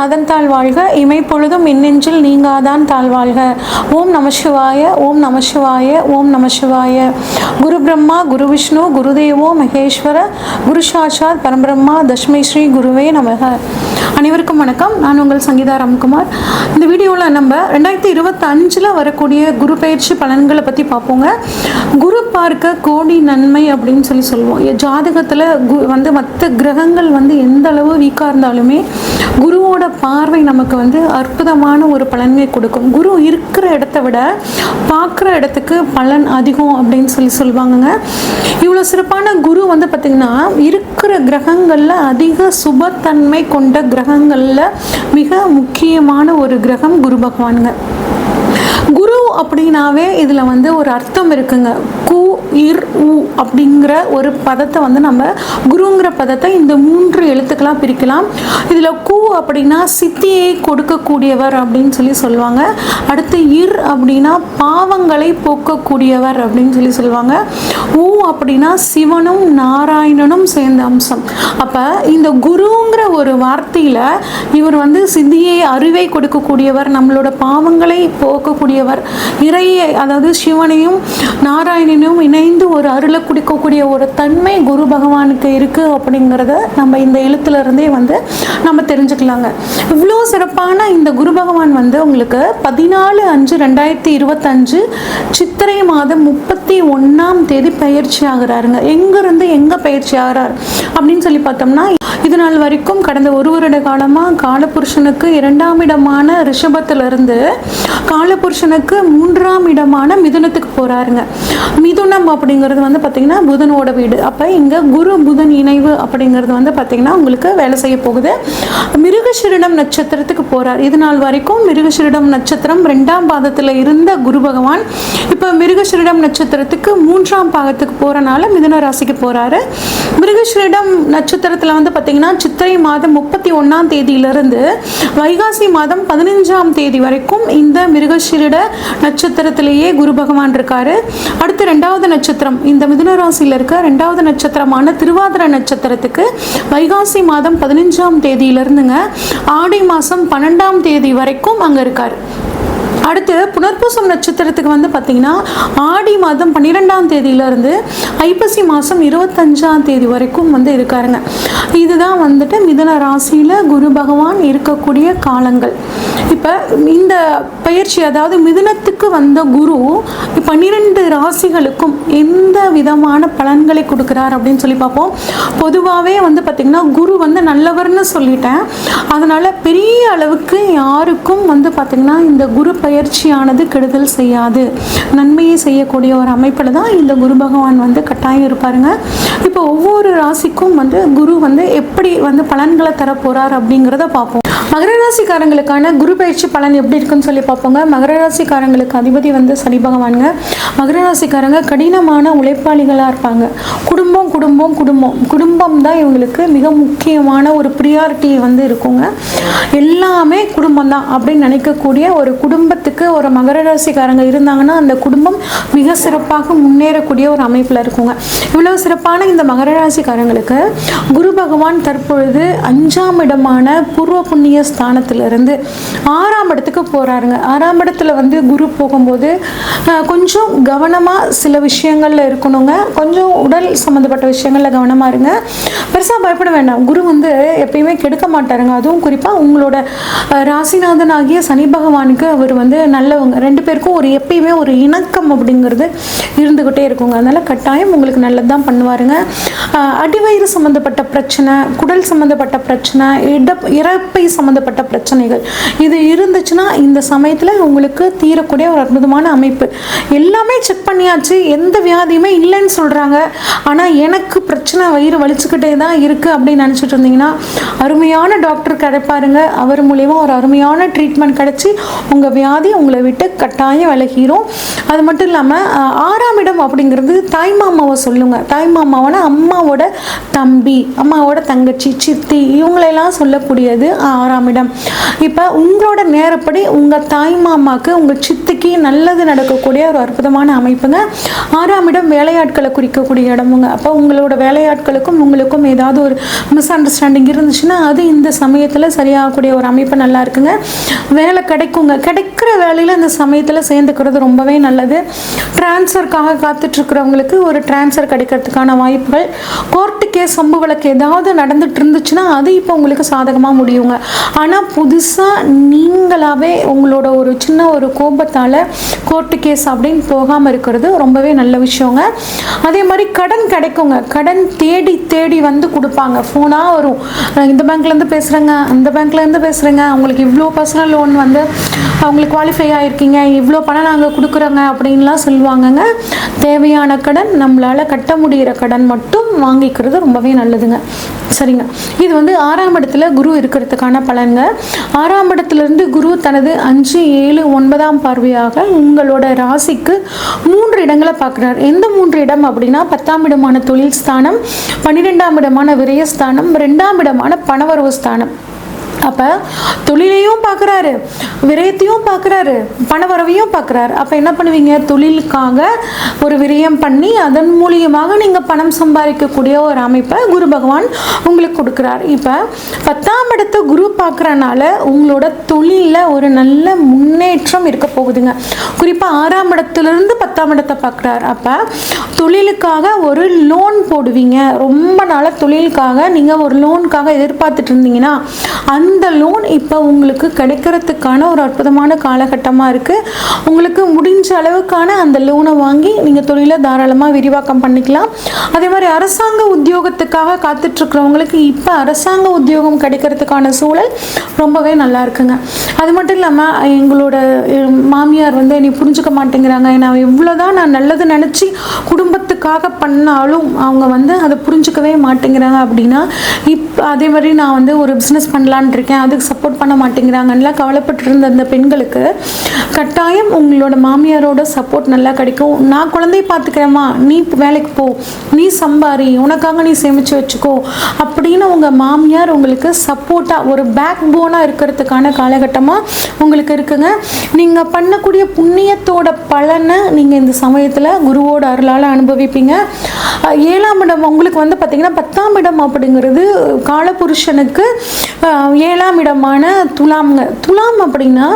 அதன் தாழ்வாழ்க, இமைப்பொழுதும் மின்னெஞ்சில் நீங்காதான் தாழ்வாழ்க. ஓம் நம சிவாய, ஓம் நம சிவாய, ஓம் நம சிவாய. குரு பிரம்மா குரு விஷ்ணு குருதேவோ மகேஸ்வர, குரு சாட்சாத் பரம்பிரம்மா தஸ்மை ஸ்ரீ குருவே நமக. அனைவருக்கும் வணக்கம். நான் உங்கள் சங்கீதா ராம்குமார். இந்த வீடியோவில் நம்ம 2025 வரக்கூடிய குரு பயிற்சி பலன்களை பற்றி பார்ப்போங்க. குரு பார்க்க கோடி நன்மை அப்படின்னு சொல்லுவோம். ஜாதகத்தில் மற்ற கிரகங்கள் எந்த அளவு வீக்காக இருந்தாலுமே குருவோட பார்வை நமக்கு அற்புதமான ஒரு பலன்களை கொடுக்கும். குரு இருக்கிற இடத்த விட பார்க்குற இடத்துக்கு பலன் அதிகம் அப்படின்னு சொல்லுவாங்கங்க. இவ்வளோ சிறப்பான குரு பார்த்திங்கன்னா இருக்கிற கிரகங்களில் அதிக சுபத்தன்மை கொண்ட கிரகங்களில் மிக முக்கியமான ஒரு கிரகம் குரு பகவானுங்க. குரு அப்படின்னாவே இதில் ஒரு அர்த்தம் இருக்குங்க. கு இர் உ அப்படிங்கிற ஒரு பதத்தை நம்ம குருங்கிற பதத்தை இந்த 3 எழுத்துக்களாக பிரிக்கலாம். இதில் கு அப்படின்னா சித்தியை கொடுக்கக்கூடியவர் அப்படின்னு சொல்லுவாங்க. அடுத்து இர் அப்படின்னா பாவங்களை போக்கக்கூடியவர் அப்படின்னு சொல்லுவாங்க. உ அப்படின்னா சிவனும் நாராயணனும் சேர்ந்த அம்சம். அப்போ இந்த குருங்கிற ஒரு வார்த்தையில் இவர் சித்தியை அறிவை கொடுக்கக்கூடியவர், நம்மளோட பாவங்களை போக்கக்கூடியவர், இறையை அதாவது சிவனையும் நாராயணனையும் இணைந்து ஒரு அருளை கொடுக்கக்கூடிய ஒரு தன்மை குரு பகவானுக்கு இருக்குது அப்படிங்கிறத நம்ம இந்த எழுத்துலேருந்தே நம்ம தெரிஞ்சுக்கலாங்க. இவ்வளோ சிறப்பான இந்த குரு பகவான் உங்களுக்கு 14/5/2025 சித்திரை மாதம் 31ஆம் தேதி பயிற்சி ஆகிறாருங்க. எங்கேருந்து எங்கே பயிற்சி ஆகிறார் அப்படின்னு பார்த்தோம்னா, இது நாள் வரைக்கும் கடந்த 1 வருட காலமாக காலபுருஷனுக்கு 2ஆம் இடமான ரிஷபத்திலிருந்து காலபுருஷனுக்கு 3ஆம் இடமான மிதுனத்துக்கு போகிறாருங்க. மிதுனம் அப்படிங்கிறது பார்த்திங்கன்னா புதனோட வீடு. அப்போ இங்கே குரு புதன் இணைவு அப்படிங்கிறது பார்த்திங்கன்னா உங்களுக்கு வேலை செய்ய போகுது. மிருகசீரிடம் நட்சத்திரத்துக்கு போகிறார். இது நாள் வரைக்கும் மிருகசீரிடம் நட்சத்திரம் 2ஆம் பாதத்தில் இருந்த குரு பகவான் இப்போ மிருகசீரிடம் நட்சத்திரத்துக்கு 3ஆம் பாகத்துக்கு போகிறனால மிதுன ராசிக்கு போகிறாரு. மிருகசீரிடம் நட்சத்திரத்தில் பார்த்திங்கன்னா சித்திரை மாதம் 31ஆம் தேதியிலிருந்து வைகாசி மாதம் 15ஆம் தேதி வரைக்கும் இந்த மிருகசீரிட நட்சத்திரத்திலேயே குரு பகவான் இருக்காரு. அடுத்து 2வது நட்சத்திரம், இந்த மிதுன ராசியில் இருக்க 2வது நட்சத்திரமான திருவாதிரை நட்சத்திரத்துக்கு வைகாசி மாதம் 15ஆம் தேதியிலிருந்துங்க ஆடி மாதம் 12ஆம் தேதி வரைக்கும் அங்கே இருக்கார். அடுத்து புனர்பூசம் நட்சத்திரத்துக்கு பார்த்தீங்கன்னா ஆடி மாதம் 12ஆம் தேதியிலிருந்து ஐப்பசி மாதம் 25ஆம் தேதி வரைக்கும் இருக்காருங்க. இதுதான் மிதுன ராசியில் குரு பகவான் இருக்கக்கூடிய காலங்கள். இப்போ இந்த பயிற்சி அதாவது மிதுனத்துக்கு வந்த குரு 12 ராசிகளுக்கும் எந்த விதமான பலன்களை கொடுக்குறார் அப்படின்னு பார்ப்போம். பொதுவாகவே பார்த்திங்கன்னா குரு நல்லவர்னு சொல்லிட்டேன். அதனால் பெரிய அளவுக்கு யாருக்கும் பார்த்திங்கன்னா இந்த குரு பயிற்சியானது கெடுதல் செய்யாது, நன்மையை செய்யக்கூடிய ஒரு அமைப்பில் தான் இந்த குரு பகவான் கட்டாயம் இருப்பாருங்க. இப்போ ஒவ்வொரு ராசிக்கும் குரு எப்படி பலன்களை தர போகிறார் அப்படிங்கிறத பார்ப்போம். மகர ராசிக்காரங்களுக்கான குரு பயிற்சி பலன் எப்படி இருக்குன்னு சொல்லி பார்ப்போங்க. மகர ராசிக்காரங்களுக்கு அதிபதி சனி பகவானுங்க. மகர ராசிக்காரங்க கடினமான உழைப்பாளிகளாக இருப்பாங்க. குடும்பம் குடும்பம் குடும்பம் குடும்பம் தான் இவங்களுக்கு மிக முக்கியமான ஒரு ப்ரியாரிட்டி இருக்குங்க. எல்லாமே குடும்பம் தான் அப்படின்னு நினைக்கக்கூடிய ஒரு குடும்பத்துக்கு ஒரு மகர ராசிக்காரங்க இருந்தாங்கன்னா அந்த குடும்பம் மிக சிறப்பாக முன்னேறக்கூடிய ஒரு அமைப்பில் இருக்குங்க. இவ்வளவு சிறப்பான இந்த மகர ராசிக்காரங்களுக்கு குரு பகவான் தற்பொழுது 5ஆம் இடமான பூர்வ புண்ணிய ஸ்தானத்திலிருந்து 6ஆம் இடத்துக்கு போறாருங்க. 6ஆம் இடத்துல குரு போகும்போது கொஞ்சம் கவனமாக சில விஷயங்கள்ல இருக்கணுங்க. கொஞ்சம் உடல் சம்மந்தப்பட்ட விஷயங்கள்ல கவனமாக இருங்க. பெருசாக பயப்பட வேண்டாம். குரு எப்பயுமே கெடுக்க மாட்டாருங்க. அதுவும் குறிப்பாக உங்களோட ராசிநாதன் ஆகிய சனி பகவானுக்கு அவர் நல்லவங்க. 2 பேருக்கும் எப்பயுமே ஒரு இணக்கம் அப்படிங்கிறது இருந்துகிட்டே இருக்குங்க. அதனால கட்டாயம் உங்களுக்கு நல்லது தான் பண்ணுவாருங்க. அடிவயிறு சம்மந்தப்பட்ட பிரச்சனை, குடல் சம்மந்தப்பட்ட பிரச்சனை, இறப்பை சம்மந்தப்பட்ட பிரச்சனைகள் இது இருந்துச்சுன்னா இந்த சமயத்தில் உங்களுக்கு தீரக்கூடிய ஒரு அற்புதமான அமைப்பு. எல்லாமே செக் பண்ணியாச்சு, எந்த வியாதியுமே இல்லைன்னு சொல்கிறாங்க, ஆனால் எனக்கு பிரச்சனை வயிறு வலிச்சுக்கிட்டே தான் இருக்குது அப்படின்னு நினச்சிட்டு இருந்தீங்கன்னா அருமையான டாக்டர் கிடைப்பாருங்க. அவர் மூலிமா ஒரு அருமையான ட்ரீட்மெண்ட் கிடச்சி உங்கள் வியாதி உங்களை விட்டு கட்டாயம் விலகிரும். அது மட்டும் இல்லாமல் 6ஆம் இடம் அப்படிங்கிறது தாய்மாமாவை சொல்லுங்க. தாய்மாமாவான அம்மாவோட தம்பி, அம்மாவோட தங்கச்சி, சித்தி இவங்களெல்லாம் சொல்லக்கூடியது 6ஆம் இடம். இப்போ உங்களோட நேரப்படி உங்கள் தாய்மாமாவுக்கு உங்கள் சித்திக்கு இன்னைக்கு நல்லது நடக்கக்கூடிய ஒரு அற்புதமான அமைப்புங்க. 6ஆம் இடம் வேலையாட்களை குறிக்கக்கூடிய இடமுங்க. அப்போ உங்களோட வேலையாட்களுக்கும் உங்களுக்கும் ஏதாவது ஒரு மிஸ் அண்டர்ஸ்டாண்டிங் இருந்துச்சுன்னா அது இந்த சமயத்தில் சரியாகக்கூடிய ஒரு அமைப்பு நல்லா இருக்குங்க. வேலை கிடைக்குங்க. கிடைக்கிற வேலையில் இந்த சமயத்தில் சேர்ந்துக்கிறது ரொம்பவே நல்லது. டிரான்ஸ்ஃபருக்காக காத்துட்ருக்கிறவங்களுக்கு ஒரு டிரான்ஸ்ஃபர் கிடைக்கிறதுக்கான வாய்ப்புகள். கோர்ட்டு கேஸ் சம்பு வழக்கு ஏதாவது நடந்துட்டு இருந்துச்சுன்னா அது இப்போ உங்களுக்கு சாதகமாக முடியுங்க. ஆனால் புதுசாக நீங்களாகவே உங்களோட ஒரு சின்ன ஒரு கோபத்தால் கோர்ட்டு கேஸ் அப்படின்னு போகாமல் இருக்கிறது ரொம்பவே நல்ல விஷயங்க. அதே மாதிரி கடன் கிடைக்குங்க. கடன் தேடி தேடி வந்து கொடுப்பாங்க. ஃபோனாக வரும், இந்த பேங்க்லேருந்து பேசுகிறேங்க, அந்த பேங்க்லேருந்து பேசுகிறேங்க, அவங்களுக்கு இவ்வளோ பர்சனல் லோன் வந்து அவங்களுக்கு குவாலிஃபை ஆகிருக்கீங்க, இவ்வளோ பணம் நாங்கள் கொடுக்குறோங்க அப்படின்லாம் சொல்லுவாங்கங்க. தேவையான கடன், நம்மளால் கட்ட முடிகிற கடன் மட்டும் வாங்கிக்கிறது ரொம்பவே நல்லதுங்க. சரிங்க. இது வந்து 6ஆம் இடத்துல குரு இருக்கிறதுக்கான பலன்க. 6ஆம் இடத்துலேருந்து குரு தனது 5, 7, 9ஆம் பார்வையாக உங்களோட ராசிக்கு 3 இடங்களை பார்க்குறாரு. எந்த 3 இடம் அப்படின்னா 10ஆம் இடமான தொழில் ஸ்தானம், 12ஆம் இடமான விரயஸ்தானம், 2ஆம் இடமான பணவரவு ஸ்தானம். அப்போ தொழிலையும் பார்க்குறாரு, விரயத்தையும் பார்க்குறாரு, பணவரவையும் பார்க்குறாரு. அப்போ என்ன பண்ணுவீங்க? தொழிலுக்காக ஒரு விரயம் பண்ணி அதன் மூலியமாக நீங்கள் பணம் சம்பாதிக்கக்கூடிய ஒரு அமைப்பை குரு பகவான் உங்களுக்கு கொடுக்குறார். இப்போ 10ஆம் இடத்தை குரு பார்க்குறனால உங்களோட தொழிலில் ஒரு நல்ல முன்னேற்றம் இருக்க போகுதுங்க. குறிப்பாக 6ஆம் இடத்துலேருந்து 10ஆம் இடத்தை பார்க்குறாரு. அப்போ தொழிலுக்காக ஒரு லோன் போடுவீங்க. ரொம்ப நாளாக தொழிலுக்காக நீங்கள் ஒரு லோனுக்காக எதிர்பார்த்துட்டு இருந்தீங்கன்னா அந்த லோன் இப்போ உங்களுக்கு கிடைக்கிறதுக்கான ஒரு அற்புதமான காலகட்டமாக இருக்குது. உங்களுக்கு முடிஞ்ச அளவுக்கான அந்த லோனை வாங்கி நீங்கள் தொழிலை தாராளமாக விரிவாக்கம் பண்ணிக்கலாம். அதே மாதிரி அரசாங்க உத்தியோகத்துக்காக காத்துட்ருக்கிறவங்களுக்கு இப்போ அரசாங்க உத்தியோகம் கிடைக்கிறதுக்கான சூழல் ரொம்பவே நல்லா இருக்குங்க. அது மட்டும் இல்லாமல் எங்களோட மாமியார் வந்து என்னை புரிஞ்சுக்க மாட்டேங்கிறாங்க, நான் எவ்வளோதான் நான் நல்லது நினச்சி குடும்பத்துக்காக பண்ணாலும் அவங்க வந்து அதை புரிஞ்சுக்கவே மாட்டேங்கிறாங்க அப்படின்னா அதே மாதிரி நான் வந்து ஒரு பிஸ்னஸ் பண்ணலான் இருக்கேன், அதுக்கு சப்போர்ட் பண்ண மாட்டேங்கிறாங்கலாம் கவலைப்பட்டு இருந்த அந்த பெண்களுக்கு கட்டாயம் உங்களோட மாமியாரோட சப்போர்ட் நல்லா கிடைக்கும். நான் குழந்தைய பார்த்துக்கிறேம்மா, நீ வேலைக்கு போ, நீ சம்பாரி, உனக்காக நீ சேமித்து வச்சுக்கோ அப்படின்னு உங்கள் மாமியார் உங்களுக்கு சப்போர்ட்டாக ஒரு பேக் போனாக இருக்கிறதுக்கான காலகட்டமாக உங்களுக்கு இருக்குங்க. நீங்கள் பண்ணக்கூடிய புண்ணியத்தோட பலனை நீங்கள் இந்த சமயத்தில் குருவோட அருளால் அனுபவிப்பீங்க. 7ஆம் இடம் உங்களுக்கு வந்து பார்த்திங்கன்னா 10ஆம் இடம் அப்படிங்கிறது காலபுருஷனுக்கு 7ஆம் இடமான துலாம்ங்க. துலாம் அப்படின்னா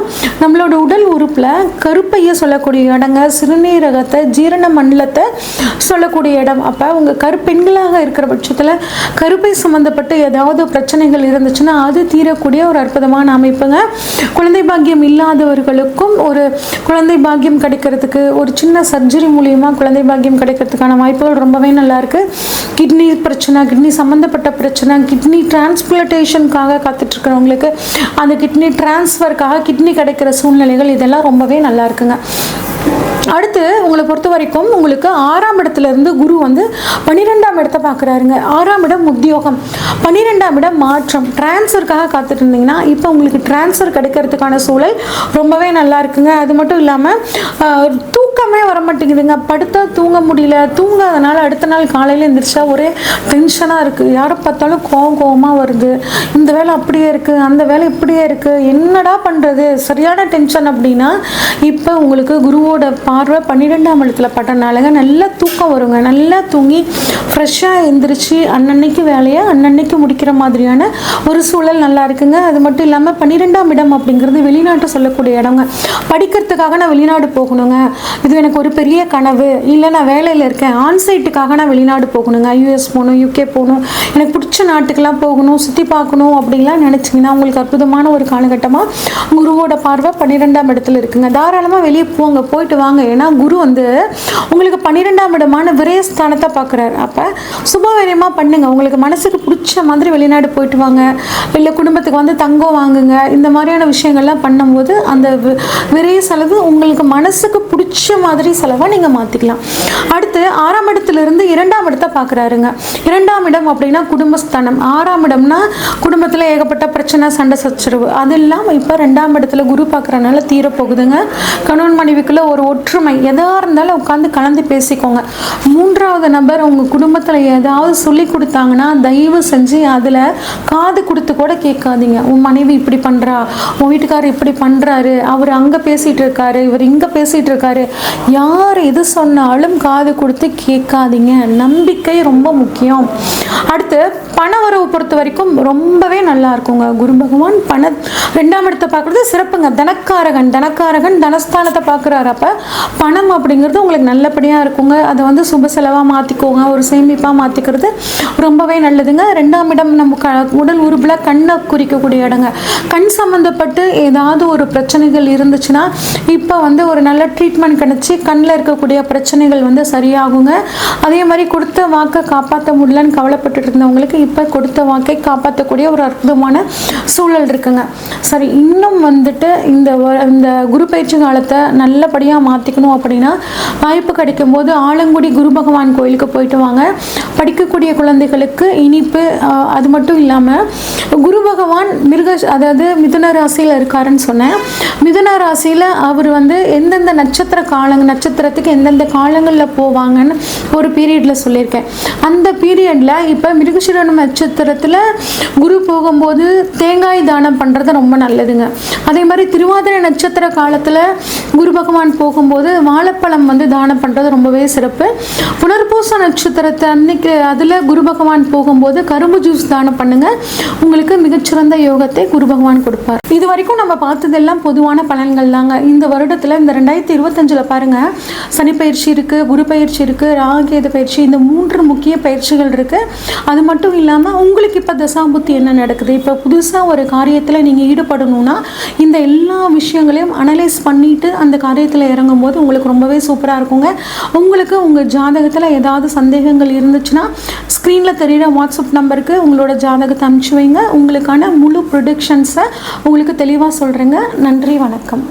நம்மளோட உடல் உறுப்பில் கருப்பையை சொல்லக்கூடிய இடங்க, சிறுநீரகத்தை, ஜீரண மண்டலத்தை சொல்லக்கூடிய இடம். அப்போ உங்கள் கருப்பெண்களாக இருக்கிற பட்சத்தில் கருப்பை சம்மந்தப்பட்ட ஏதாவது பிரச்சனைகள் இருந்துச்சுன்னா அது தீரக்கூடிய ஒரு அற்புதமான அமைப்புங்க. குழந்தை பாக்கியம் இல்லாதவர்களுக்கும் ஒரு குழந்தை பாக்கியம் கிடைக்கிறதுக்கு ஒரு சின்ன சர்ஜரி மூலியமாக குழந்தை பாக்கியம் கிடைக்கிறதுக்கான வாய்ப்புகள் ரொம்பவே நல்லா இருக்கு. கிட்னி பிரச்சனை, கிட்னி சம்மந்தப்பட்ட பிரச்சனை, கிட்னி டிரான்ஸ்பிளான்டேஷனுக்காக காத்துட்ருக்கிறவங்களுக்கு அந்த கிட்னி டிரான்ஸ்ஃபருக்காக கிட்னி கிடைக்கிற சூழ்நிலைகள் இதெல்லாம் ரொம்பவே நல்லா இருக்குங்க. அடுத்து உங்களை பொறுத்த வரைக்கும் உங்களுக்கு 6ஆம் இடத்துல இருந்து குரு வந்து 12ஆம் இடத்தை பார்க்குறாருங்க. 6ஆம் இடம் உத்தியோகம், 12ஆம் இடம் மாற்றம். டிரான்ஸ்ஃபருக்காக காத்துட்டு இருந்தீங்கன்னா இப்போ உங்களுக்கு டிரான்ஸ்ஃபர் கிடைக்கிறதுக்கான சூழல் ரொம்பவே நல்லா இருக்குங்க. அது மட்டும் இல்லாமல் தூக்கமே வர மாட்டேங்குதுங்க. படுத்தா தூங்க முடியல, தூங்காதனால அடுத்த நாள் காலையில் எழுந்திரிச்சா ஒரே டென்ஷனாக இருக்குது. யாரை பார்த்தாலும் கோவமாக வருது, இந்த வேலை அப்படியே இருக்குது, அந்த வேலை இப்படியே இருக்குது, என்னடா பண்ணுறது, சரியான டென்ஷன் அப்படின்னா இப்போ உங்களுக்கு குருவோட பார்வை 12ஆம் இடத்துல பட்டனாலங்க நல்லா தூக்கம் வருங்க. நல்லா தூங்கி ஃப்ரெஷ்ஷாக எழுந்திரிச்சு அன்னன்னைக்கு வேலையை அன்னன்னைக்கு முடிக்கிற மாதிரியான ஒரு சூழல் நல்லா இருக்குங்க. அது மட்டும் இல்லாமல் 12ஆம் இடம் அப்படிங்கிறது வெளிநாட்டு சொல்லக்கூடிய இடங்க. படிக்கிறதுக்காக நான் வெளிநாடு போகணுங்க, இது எனக்கு ஒரு பெரிய கனவு, இல்லை நான் வேலையில் இருக்கேன், ஆன்சைட்டுக்காக நான் வெளிநாடு போகணுங்க, யூஎஸ் போகணும், யூகே போகணும், எனக்கு பிடிச்ச நாட்டுக்கெல்லாம் போகணும், சுற்றி பார்க்கணும் அப்படின்லாம் நினச்சிங்கன்னா உங்களுக்கு அற்புதமான ஒரு காலகட்டமாக குருவோட பார்வை 12ஆம் இடத்துல இருக்குங்க. தாராளமாக வெளியே போங்க, போயிட்டு வாங்க. ஏன்னா குரு வந்து உங்களுக்கு 12ஆம் இடமான விரயஸ்தானத்தை பார்க்குறாரு. அப்போ சுபவீரியமாக பண்ணுங்க. உங்களுக்கு மனசுக்கு பிடிச்ச மாதிரி வெளிநாடு போயிட்டு வாங்க, இல்லை குடும்பத்துக்கு வந்து தங்கம் வாங்குங்க. இந்த மாதிரியான விஷயங்கள்லாம் பண்ணும்போது அந்த விரய செலவு உங்களுக்கு மனசுக்கு பிடிச்ச மாதிரி செலவாக நீங்கள் மாற்றிக்கலாம். அடுத்து 6ஆம் இடத்துலேருந்து 2ஆம் இடத்தை பார்க்குறாருங்க. 2ஆம் இடம் அப்படின்னா குடும்பஸ்தானம். 6ஆம் இடம்னா குடும்பத்தில் ஏகப்பட்ட பிரச்சனை, சண்டை சச்சரவு, அதெல்லாம் இப்போ 2ஆம் இடத்துல குரு பார்க்குறனால தீரப்போகுதுங்க. கணவன் மனைவிக்குள்ள ஒரு ஒற்றுமை, எதாக இருந்தாலும் உட்காந்து கலந்து பேசிக்கோங்க. 3வது நபர் உங்கள் குடும்பத்தில் ஏதாவது சொல்லி கொடுத்தாங்கன்னா தயவு செஞ்சு அதில் காது கொடுத்து கூட கேட்காதீங்க. உன் மனைவி இப்படி பண்ணுறா, உன் வீட்டுக்காரர் இப்படி பண்ணுறாரு, அவர் அங்கே பேசிகிட்டு இருக்காரு, இவர் இங்கே பேசிகிட்டு இருக்காரு, யார் எது சொன்னாலும் காது கொடுத்து கேட்காதீங்க. நம்பிக்கை ரொம்ப முக்கியம். அடுத்து பண வரவு பொறுத்த வரைக்கும் ரொம்பவே நல்லா இருக்குங்க. குரு பகவான் 2ஆம் இடத்தை பார்க்குறது சிறப்புங்க. தனக்காரகன் தனஸ்தானத்தை பார்க்குறாரு. அப்போ பணம் அப்படிங்கிறது உங்களுக்கு நல்லபடியாக இருக்குங்க. அதை வந்து சுப செலவாக மாற்றிக்கோங்க, ஒரு சேமிப்பாக மாற்றிக்கிறது ரொம்பவே நல்லதுங்க. 2ஆம் இடம் நம்ம உடல் உறுப்பில் கண்ணை குறிக்கக்கூடிய இடங்க. கண் சம்மந்தப்பட்டு ஏதாவது ஒரு பிரச்சனைகள் இருந்துச்சுன்னா இப்போ வந்து ஒரு நல்ல ட்ரீட்மெண்ட் கிடைச்சி கண்ணில் இருக்கக்கூடிய பிரச்சனைகள் வந்து சரியாகுங்க. அதே மாதிரி கொடுத்த வாக்கை காப்பாற்ற முடியலன்னு கவலைப்பட்டு இருந்தவங்களுக்கு இப்போ கொடுத்த வாக்கை காப்பாற்றக்கூடிய ஒரு அற்புதமான சூழல் இருக்குங்க. சரி, இன்னும் வந்துட்டு இந்த குரு பயிற்சி காலத்தை நல்லபடியாக மாற்றிக்கணும் அப்படின்னா வாய்ப்பு கிடைக்கும் போது ஆலங்குடி குரு பகவான் கோயிலுக்கு போயிட்டு வாங்க. படிக்கக்கூடிய குழந்தைகளுக்கு இனிப்பு. அது மட்டும் இல்லாமல் குரு பகவான் அதாவது மிதுன ராசியில் இருக்காருன்னு சொன்னேன். மிதுன ராசியில் அவர் வந்து எந்தெந்த நட்சத்திரத்துக்கு எந்தெந்த காலங்களில் போவாங்கன்னு ஒரு பீரியடில் சொல்லியிருக்கேன். அந்த பீரியடில் இப்போ மிருகசீரிடம் நட்சத்திரத்தில் குரு போகும்போது தேங்காய் தானம் பண்ணுறது ரொம்ப நல்லதுங்க. அதே மாதிரி திருவாதிரை நட்சத்திர காலத்தில் குரு பகவான் போகும்போது வாழைப்பழம் வந்து தானம் பண்ணுறது ரொம்பவே சிறப்பு. புனர்பூச நட்சத்திரத்தை அன்னைக்கு அதில் குரு பகவான் போகும்போது கரும்பு ஜூஸ் தானம் பண்ணுங்க. உங்களுக்கு மிகச்சிறந்த யோகத்தை குரு பகவான் கொடுப்பார். இது வரைக்கும் நம்ம பார்த்ததெல்லாம் பொதுவான பலன்கள் தாங்க. இந்த வருடத்தில் இந்த 2025 பாருங்கள், சனி பயிற்சி இருக்குது, குரு பயிற்சி இருக்குது, ராகுகேது பயிற்சி, இந்த 3 முக்கிய பயிற்சிகள் இருக்குது. அது மட்டும் இல்லாமல் உங்களுக்கு இப்போ தசாபுத்தி என்ன நடக்குது, இப்போ புதுசாக ஒரு காரியத்தில் நீங்கள் ஈடுபடணும்னா இந்த எல்லா விஷயங்களையும் அனலைஸ் பண்ணிவிட்டு அந்த காரியத்தில் இறங்கும் போது உங்களுக்கு ரொம்பவே சூப்பராக இருக்குங்க. உங்களுக்கு உங்கள் ஜாதகத்தில் ஏதாவது சந்தேகங்கள் இருந்துச்சுன்னா ஸ்க்ரீனில் தெரிகிற வாட்ஸ்அப் நம்பருக்கு உங்களோட ஜாதகத்தை அனுப்பிச்சு வைங்க. உங்களுக்கான முழு ப்ரொடிக்ஷன்ஸை உங்களுக்கு தெளிவாக சொல்கிறேங்க. நன்றி, வணக்கம்.